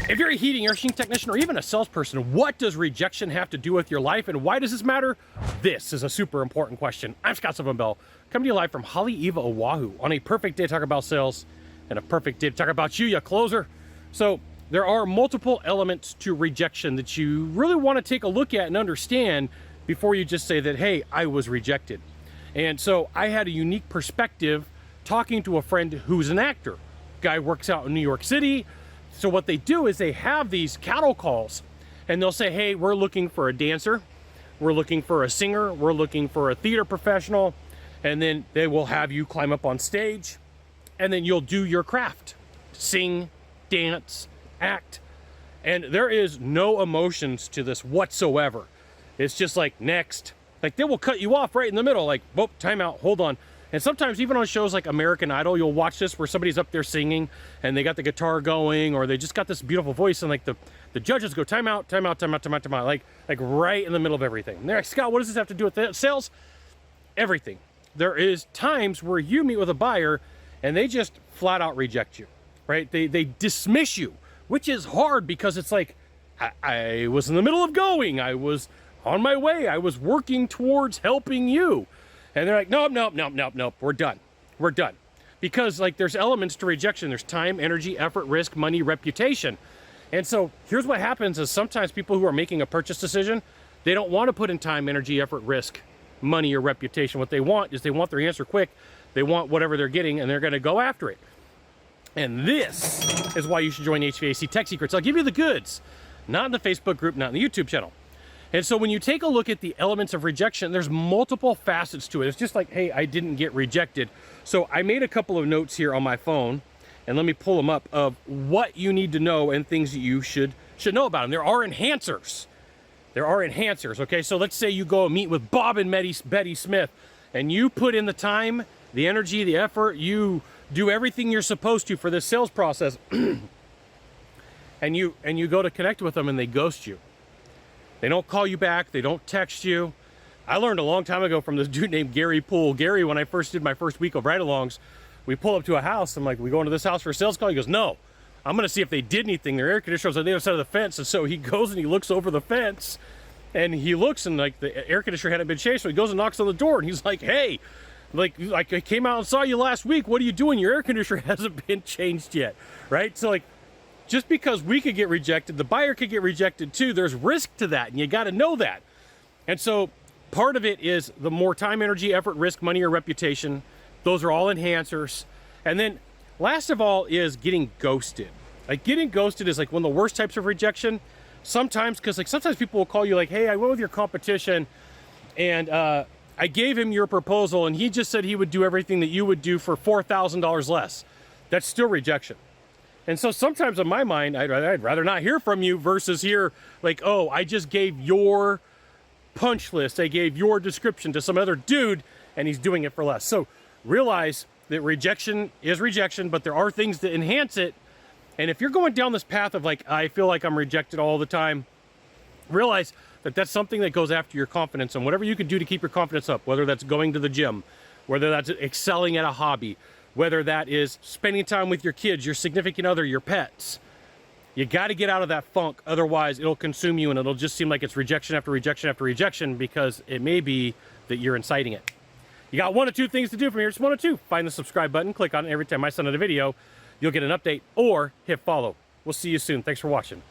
If you're a heating air conditioning technician or even a salesperson, what does rejection have to do with your life and why does this matter? This is a super important question. I'm Sylvan Bell, coming to you live from Haleiwa, Oahu, on a perfect day to talk about sales and a perfect day to talk about you closer. So there are multiple elements to rejection that you really want to take a look at and understand before you just say that, hey, I was rejected. And so I had a unique perspective talking to a friend who's an actor. Guy works out in New York City. So what they do is they have these cattle calls and they'll say, hey, we're looking for a dancer, we're looking for a singer, we're looking for a theater professional, and then they will have you climb up on stage and then you'll do your craft, sing, dance, act, and there is no emotions to this whatsoever. It's just like, next. Like, they will cut you off right in the middle, like, whoop, time out, hold on. And sometimes even on shows like American Idol, you'll watch this where somebody's up there singing and they got the guitar going or they just got this beautiful voice and like the judges go, time out, time out, time out, time out, time out, like right in the middle of everything. And they're like, Scott, what does this have to do with sales? Everything. There is times where you meet with a buyer and they just flat out reject you, right? They dismiss you, which is hard because it's like, I was in the middle of going, I was on my way, I was working towards helping you. And they're like, nope, nope, nope, nope, nope, we're done. We're done. Because like there's elements to rejection. There's time, energy, effort, risk, money, reputation. And so here's what happens is sometimes people who are making a purchase decision, they don't want to put in time, energy, effort, risk, money, or reputation. What they want is they want their answer quick. They want whatever they're getting and they're going to go after it. And this is why you should join HVAC Tech Secrets. I'll give you the goods, not in the Facebook group, not in the YouTube channel. And so when you take a look at the elements of rejection, there's multiple facets to it. It's just like, hey, I didn't get rejected. So I made a couple of notes here on my phone, and let me pull them up, of what you need to know and things that you should know about them. There are enhancers. There are enhancers, okay? So let's say you go meet with Bob and Betty Smith, and you put in the time, the energy, the effort, you do everything you're supposed to for this sales process, and you go to connect with them and they ghost you. They don't call you back. They don't text you. I learned a long time ago from this dude named Gary Poole. Gary, when I first did my first week of ride-alongs, we pull up to a house. I'm like, we go into this house for a sales call? He goes, no. I'm going to see if they did anything. Their air conditioner was on the other side of the fence. And so he goes and he looks over the fence. And he looks and like the air conditioner hadn't been changed. So he goes and knocks on the door. And he's like, hey, like I came out and saw you last week. What are you doing? Your air conditioner hasn't been changed yet. Right? So like, just because we could get rejected, the buyer could get rejected too. There's risk to that, and you got to know that. And so part of it is the more time, energy, effort, risk, money, or reputation. Those are all enhancers. And then last of all is getting ghosted. Like, getting ghosted is like one of the worst types of rejection. Sometimes, because like sometimes people will call you like, hey, I went with your competition and I gave him your proposal and he just said he would do everything that you would do for $4,000 less. That's still rejection. And so sometimes in my mind, I'd rather not hear from you versus hear like, oh, I just gave your punch list, I gave your description to some other dude and he's doing it for less. So realize that rejection is rejection, but there are things that enhance it. And if you're going down this path of like, I feel like I'm rejected all the time, realize that that's something that goes after your confidence and whatever you can do to keep your confidence up, whether that's going to the gym, whether that's excelling at a hobby, whether that is spending time with your kids, your significant other, your pets. You got to get out of that funk. Otherwise, it'll consume you and it'll just seem like it's rejection after rejection after rejection because it may be that you're inciting it. You got one of two things to do from here. Just one of two. Find the subscribe button, click on it every time I send out a video. You'll get an update or hit follow. We'll see you soon. Thanks for watching.